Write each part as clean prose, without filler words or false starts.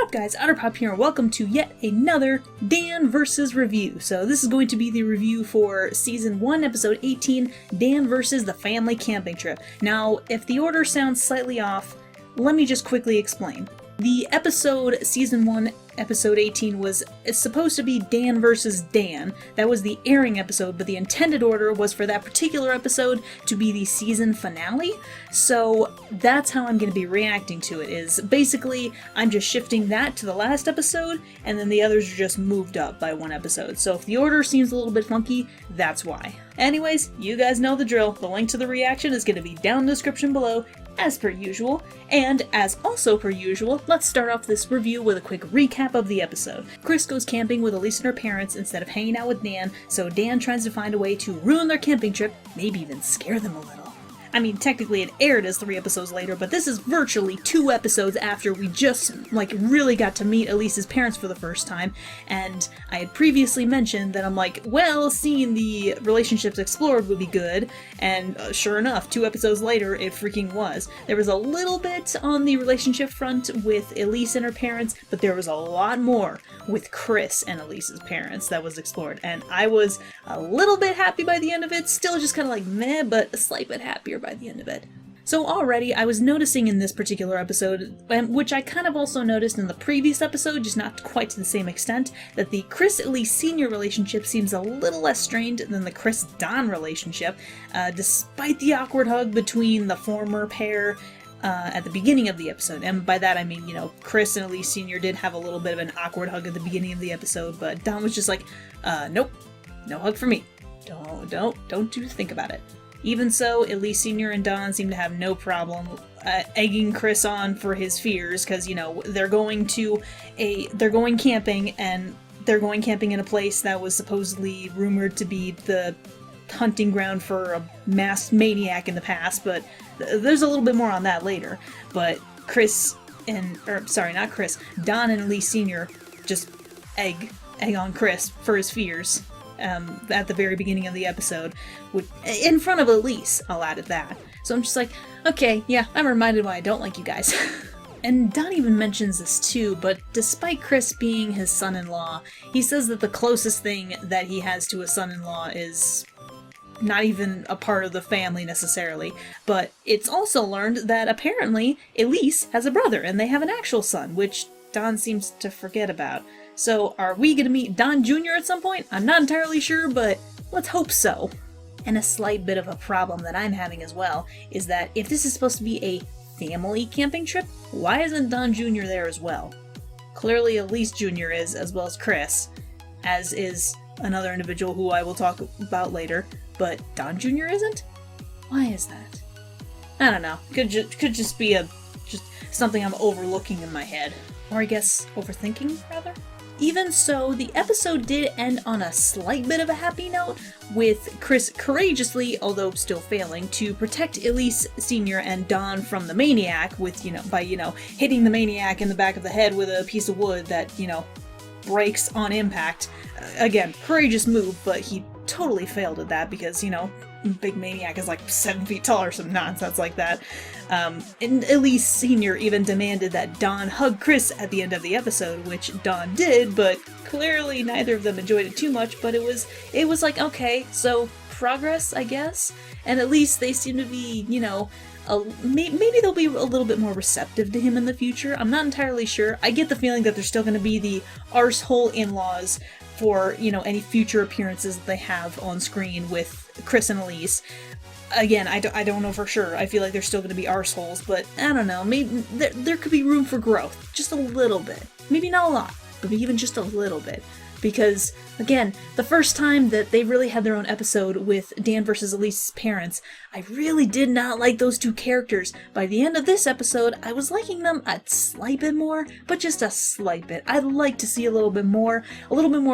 up guys, Otterpop here and welcome to yet another Dan vs. review. So this is going to be the review for Season 1, Episode 18, Dan vs. the Family Camping Trip. Now, if the order sounds slightly off, let me just quickly explain. The episode, Season 1, Episode 18 was supposed to be Dan vs. Dan. That was the airing episode, but the intended order was for that particular episode to be the season finale. So that's how I'm going to be reacting to it, is basically I'm just shifting that to the last episode, and then the others are just moved up by one episode. So if the order seems a little bit funky, that's why. Anyways, you guys know the drill. The link to the reaction is going to be down in the description below, as per usual. And as also per usual, let's start off this review with a quick recap of the episode. Chris goes camping with Elise and her parents instead of hanging out with Dan, so Dan tries to find a way to ruin their camping trip, maybe even scare them a little. I mean, technically it aired as 3 episodes later, but this is virtually 2 episodes after we just, really got to meet Elise's parents for the first time, and I had previously mentioned that I'm like, well, seeing the relationships explored would be good, and sure enough, 2 episodes later, it freaking was. There was a little bit on the relationship front with Elise and her parents, but there was a lot more with Chris and Elise's parents that was explored, and I was a little bit happy by the end of it, still just kind of like meh, but a slight bit happier by the end of it. So already I was noticing in this particular episode, which I kind of also noticed in the previous episode, just not quite to the same extent, that the Chris-Elise senior relationship seems a little less strained than the Chris-Don relationship, despite the awkward hug between the former pair at the beginning of the episode. And by that I mean, Chris and Elise Sr. did have a little bit of an awkward hug at the beginning of the episode, but Don was just like, nope, no hug for me. Don't you think about it. Even so, Elise Sr. and Don seem to have no problem egging Chris on for his fears, because, they're going camping, and they're going camping in a place that was supposedly rumored to be the hunting ground for a masked maniac in the past, but there's a little bit more on that later. But Don and Elise Sr. just egg on Chris for his fears. At the very beginning of the episode, in front of Elise, I'll add at that. So I'm just like, okay, yeah, I'm reminded why I don't like you guys. And Don even mentions this too, but despite Chris being his son-in-law, he says that the closest thing that he has to a son-in-law is not even a part of the family necessarily, but it's also learned that apparently Elise has a brother and they have an actual son, which Don seems to forget about. So are we gonna meet Don Jr. at some point? I'm not entirely sure, but let's hope so. And a slight bit of a problem that I'm having as well is that if this is supposed to be a family camping trip, why isn't Don Jr. there as well? Clearly Elise Jr. is, as well as Chris, as is another individual who I will talk about later, but Don Jr. isn't? Why is that? I don't know. Could just be just something I'm overlooking in my head. Or I guess overthinking, rather? Even so, the episode did end on a slight bit of a happy note, with Chris courageously, although still failing, to protect Elise Sr. and Don from the maniac by hitting the maniac in the back of the head with a piece of wood that, breaks on impact. Again, courageous move, but he totally failed at that because, big maniac is like 7 feet tall or some nonsense like that. And Elise Sr. even demanded that Don hug Chris at the end of the episode, which Don did, but clearly neither of them enjoyed it too much, but it was like, okay, so progress, I guess? And at least they seem to be, maybe they'll be a little bit more receptive to him in the future. I'm not entirely sure. I get the feeling that there's still going to be the arsehole in-laws for, any future appearances that they have on screen with Chris and Elise. Again, I don't know for sure. I feel like they're still going to be arseholes, but I don't know. Maybe there could be room for growth. Just a little bit. Maybe not a lot, but even just a little bit. Because, again, the first time that they really had their own episode with Dan versus Elise's parents, I really did not like those 2 characters. By the end of this episode, I was liking them a slight bit more, but just a slight bit. I'd like to see a little bit more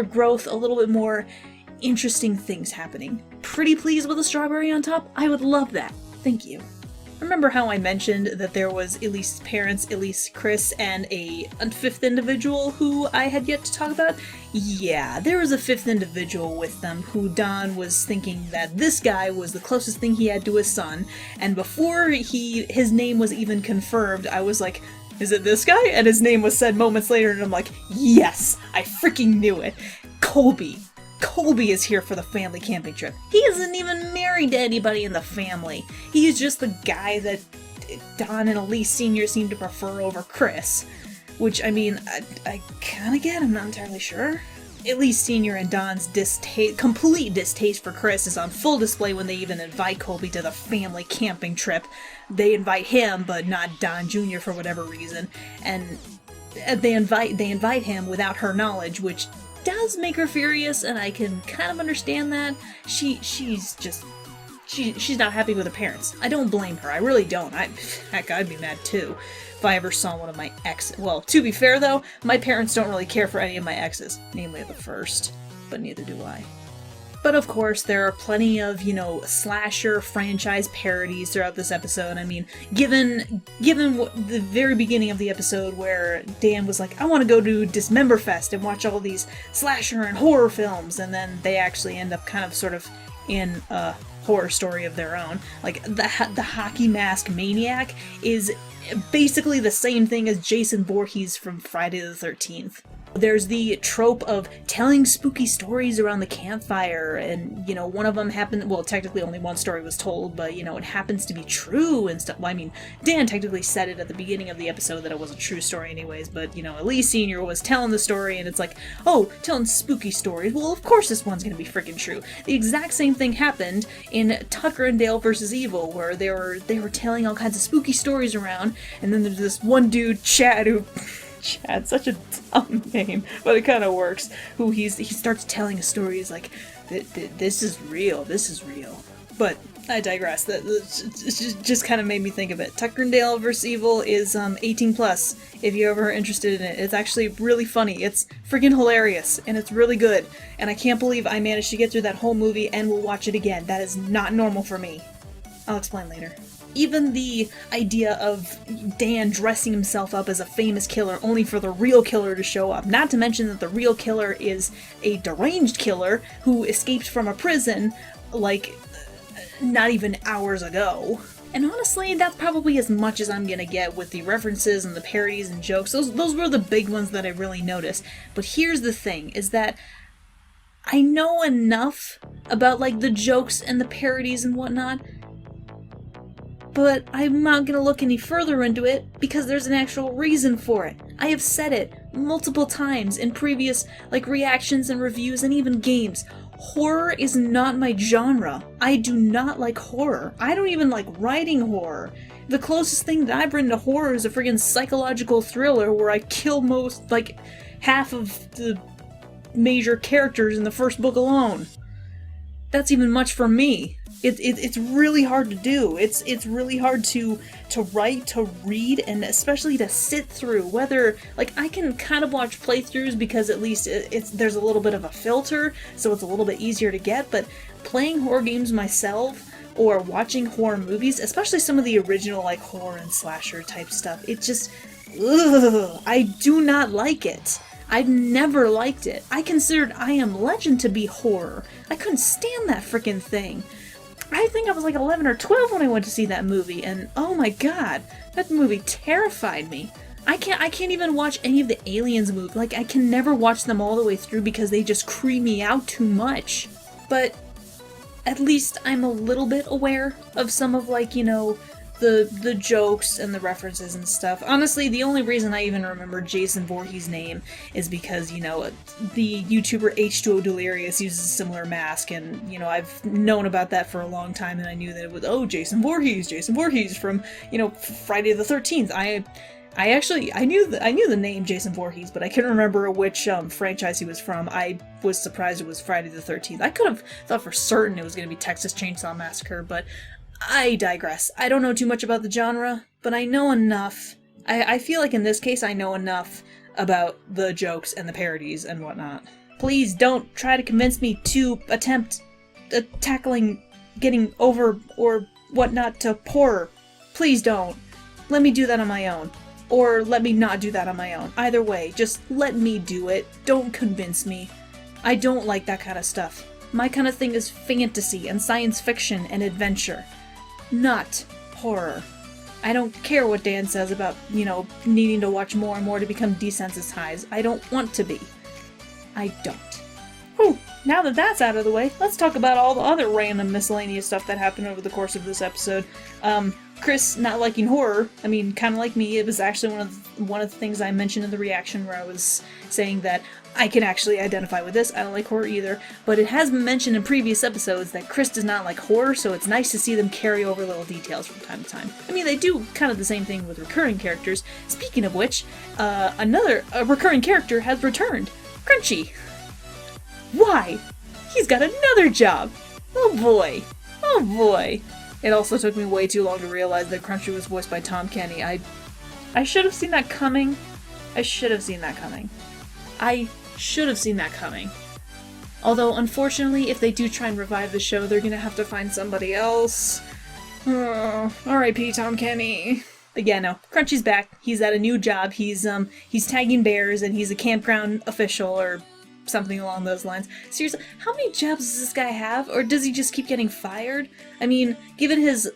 growth, a little bit more interesting things happening. Pretty pleased with a strawberry on top? I would love that. Thank you. Remember how I mentioned that there was Elise's parents, Elise, Chris, and a 5th individual who I had yet to talk about? Yeah, there was a 5th individual with them who Don was thinking that this guy was the closest thing he had to his son, and before his name was even confirmed, I was like, is it this guy? And his name was said moments later, and I'm like, yes, I freaking knew it. Colby. Colby is here for the family camping trip. He isn't even married to anybody in the family. He's just the guy that Don and Elise Sr. seem to prefer over Chris. Which, I mean, I kind of get, I'm not entirely sure. Elise Sr. and Don's complete distaste for Chris is on full display when they even invite Colby to the family camping trip. They invite him, but not Don Jr. for whatever reason. And they invite him without her knowledge, which does make her furious, and I can kind of understand that. She's not happy with her parents. I don't blame her. I really don't. Heck, I'd be mad too if I ever saw one of my exes. Well, to be fair though, my parents don't really care for any of my exes, namely the first, but neither do I. But of course, there are plenty of, slasher franchise parodies throughout this episode. I mean, given the very beginning of the episode where Dan was like, I want to go to Dismember Fest and watch all these slasher and horror films, and then they actually end up kind of sort of in a horror story of their own. Like, the hockey mask maniac is basically the same thing as Jason Voorhees from Friday the 13th. There's the trope of telling spooky stories around the campfire, and, one of them happened, well, technically only one story was told, but, it happens to be true and stuff. Well, I mean, Dan technically said it at the beginning of the episode that it was a true story anyways, but, Elise Sr. was telling the story, and it's like, oh, telling spooky stories, well, of course this one's gonna be freaking true. The exact same thing happened in Tucker and Dale vs. Evil, where they were telling all kinds of spooky stories around, and then there's this one dude, Chad, who... Chad, such a dumb name, but it kind of works. He starts telling a story. He's like, "This is real. This is real." But I digress. That just kind of made me think of it. Tucker and Dale vs. Evil is 18 plus. If you're ever interested in it, it's actually really funny. It's freaking hilarious, and it's really good. And I can't believe I managed to get through that whole movie and will watch it again. That is not normal for me. I'll explain later. Even the idea of Dan dressing himself up as a famous killer only for the real killer to show up. Not to mention that the real killer is a deranged killer who escaped from a prison, like, not even hours ago. And honestly, that's probably as much as I'm gonna get with the references and the parodies and jokes. Those were the big ones that I really noticed. But here's the thing, is that I know enough about, like, the jokes and the parodies and whatnot, but I'm not gonna look any further into it because there's an actual reason for it. I have said it multiple times in previous, reactions and reviews and even games. Horror is not my genre. I do not like horror. I don't even like writing horror. The closest thing that I've written to horror is a friggin' psychological thriller where I kill half of the major characters in the first book alone. That's even much for me. It's really hard to do. It's really hard to write, to read, and especially to sit through. Whether, I can kind of watch playthroughs because at least there's a little bit of a filter, so it's a little bit easier to get, but playing horror games myself, or watching horror movies, especially some of the original, horror and slasher type stuff, it just, I do not like it. I've never liked it. I considered I Am Legend to be horror. I couldn't stand that frickin' thing. I think I was 11 or 12 when I went to see that movie, and oh my god, that movie terrified me. I can't even watch any of the Aliens movies. I can never watch them all the way through because they just creep me out too much. But at least I'm a little bit aware of some of, the jokes and the references and stuff. Honestly, the only reason I even remember Jason Voorhees' name is because, the YouTuber H2O Delirious uses a similar mask, and, I've known about that for a long time, and I knew that it was, Jason Voorhees from, Friday the 13th. I knew the name Jason Voorhees, but I couldn't remember which franchise he was from. I was surprised it was Friday the 13th. I could have thought for certain it was going to be Texas Chainsaw Massacre, but I digress. I don't know too much about the genre, but I know enough. I feel like in this case I know enough about the jokes and the parodies and whatnot. Please don't try to convince me to attempt tackling getting over or whatnot to horror. Please don't. Let me do that on my own. Or let me not do that on my own. Either way, just let me do it. Don't convince me. I don't like that kind of stuff. My kind of thing is fantasy and science fiction and adventure. Not horror. I don't care what Dan says about, needing to watch more and more to become desensitized. I don't want to be. I don't. Whew, now that that's out of the way, let's talk about all the other random miscellaneous stuff that happened over the course of this episode. Chris not liking horror, I mean, kind of like me, it was actually one of the things I mentioned in the reaction where I was saying that I can actually identify with this. I don't like horror either, but it has been mentioned in previous episodes that Chris does not like horror, so it's nice to see them carry over little details from time to time. I mean, they do kind of the same thing with recurring characters. Speaking of which, a recurring character has returned. Crunchy. Why? He's got another job! Oh boy. Oh boy. It also took me way too long to realize that Crunchy was voiced by Tom Kenny. I should have seen that coming. I should have seen that coming. Although, unfortunately, if they do try and revive the show, they're gonna have to find somebody else. R.I.P. Tom Kenny. But yeah, no. Crunchy's back. He's at a new job. He's tagging bears, and he's a campground official, or something along those lines. Seriously, how many jobs does this guy have? Or does he just keep getting fired? I mean, given his,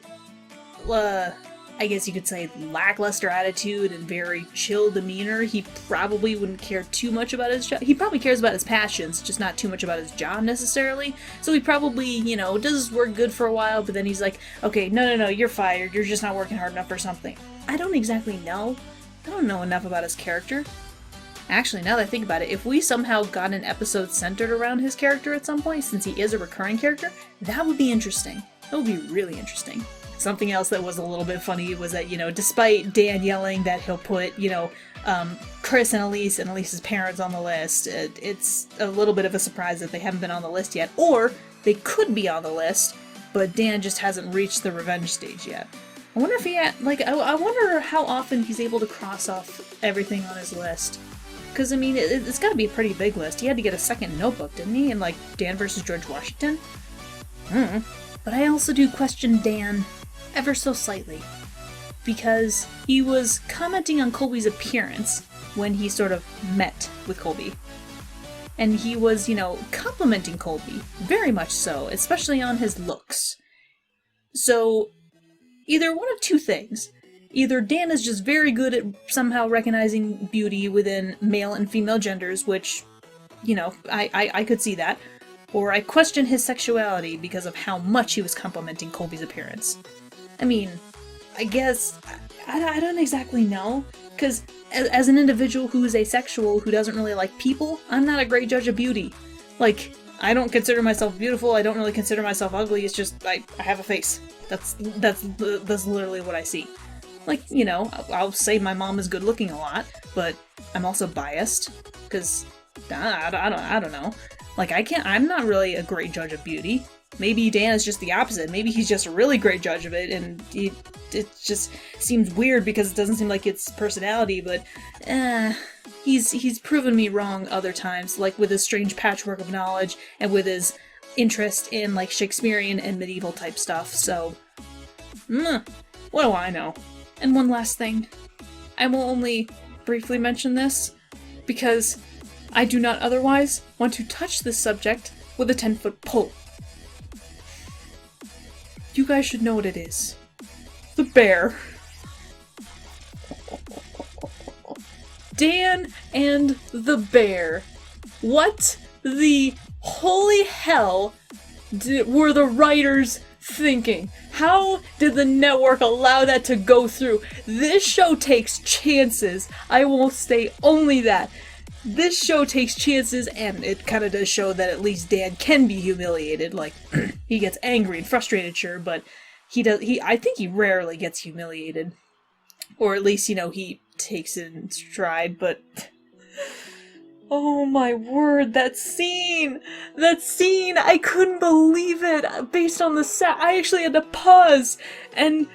I guess you could say, lackluster attitude and very chill demeanor, he probably wouldn't care too much about his job. He probably cares about his passions, just not too much about his job necessarily. So he probably, does his work good for a while, but then he's like, okay, no, you're fired. You're just not working hard enough or something. I don't exactly know. I don't know enough about his character. Actually, now that I think about it, if we somehow got an episode centered around his character at some point, since he is a recurring character, that would be interesting. That would be really interesting. Something else that was a little bit funny was that, despite Dan yelling that he'll put, Chris and Elise's parents on the list, it's a little bit of a surprise that they haven't been on the list yet. Or they could be on the list, but Dan just hasn't reached the revenge stage yet. I wonder if I wonder how often he's able to cross off everything on his list. Because, I mean, it's got to be a pretty big list. He had to get a second notebook, didn't he? In, Dan versus George Washington? But I also do question Dan ever so slightly. Because he was commenting on Colby's appearance when he sort of met with Colby. And he was, complimenting Colby. Very much so, especially on his looks. So, either one of two things. Either Dan is just very good at somehow recognizing beauty within male and female genders, which, I could see that. Or I question his sexuality because of how much he was complimenting Colby's appearance. I mean, I guess, I don't exactly know. Because as an individual who is asexual, who doesn't really like people, I'm not a great judge of beauty. I don't consider myself beautiful, I don't really consider myself ugly, it's just, I have a face. That's literally what I see. I'll say my mom is good looking a lot, but I'm also biased, because, I don't know. I'm not really a great judge of beauty. Maybe Dan is just the opposite. Maybe he's just a really great judge of it, and it just seems weird because it doesn't seem like it's personality, but, he's proven me wrong other times, with his strange patchwork of knowledge, and with his interest in, Shakespearean and medieval type stuff, so, what do I know? And one last thing. I will only briefly mention this, because I do not otherwise want to touch this subject with a 10-foot pole. You guys should know what it is. The bear. Dan and the bear. What the holy hell were the writers thinking? How did the network allow that to go through? This show takes chances. I will say only that. This show takes chances, and it kind of does show that at least Dan can be humiliated. He gets angry and frustrated, sure, but I think he rarely gets humiliated. Or at least, he takes it in stride, but... Oh my word, that scene! I couldn't believe it! Based on the set, I actually had to pause and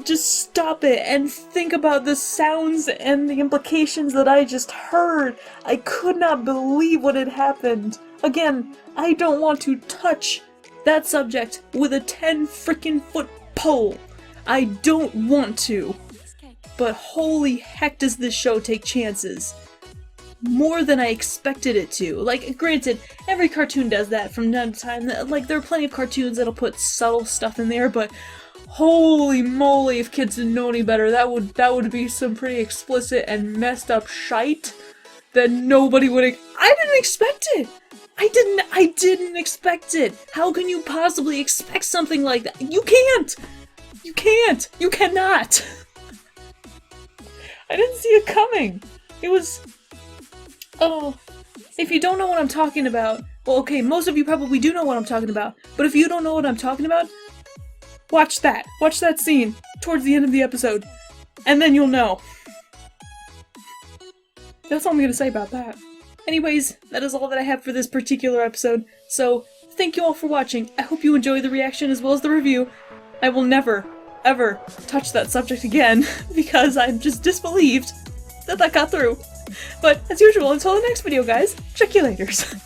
just stop it and think about the sounds and the implications that I just heard. I could not believe what had happened. Again, I don't want to touch that subject with a 10-frickin' foot pole. I don't want to. But holy heck does this show take chances. More than I expected it to. Granted, every cartoon does that from time to time. There are plenty of cartoons that'll put subtle stuff in there, but Holy moly, if kids didn't know any better, that would be some pretty explicit and messed up shite that nobody would I didn't expect it! I didn't expect it! How can you possibly expect something like that? You can't! You can't! You cannot! I didn't see it coming! It was... Oh... If you don't know what I'm talking about, well, okay, most of you probably do know what I'm talking about, but if you don't know what I'm talking about, watch that. Watch that scene towards the end of the episode, and then you'll know. That's all I'm gonna say about that. Anyways, that is all that I have for this particular episode, so thank you all for watching. I hope you enjoy the reaction as well as the review. I will never, ever touch that subject again, because I'm just disbelieved that got through. But, as usual, until the next video, guys, check you laters.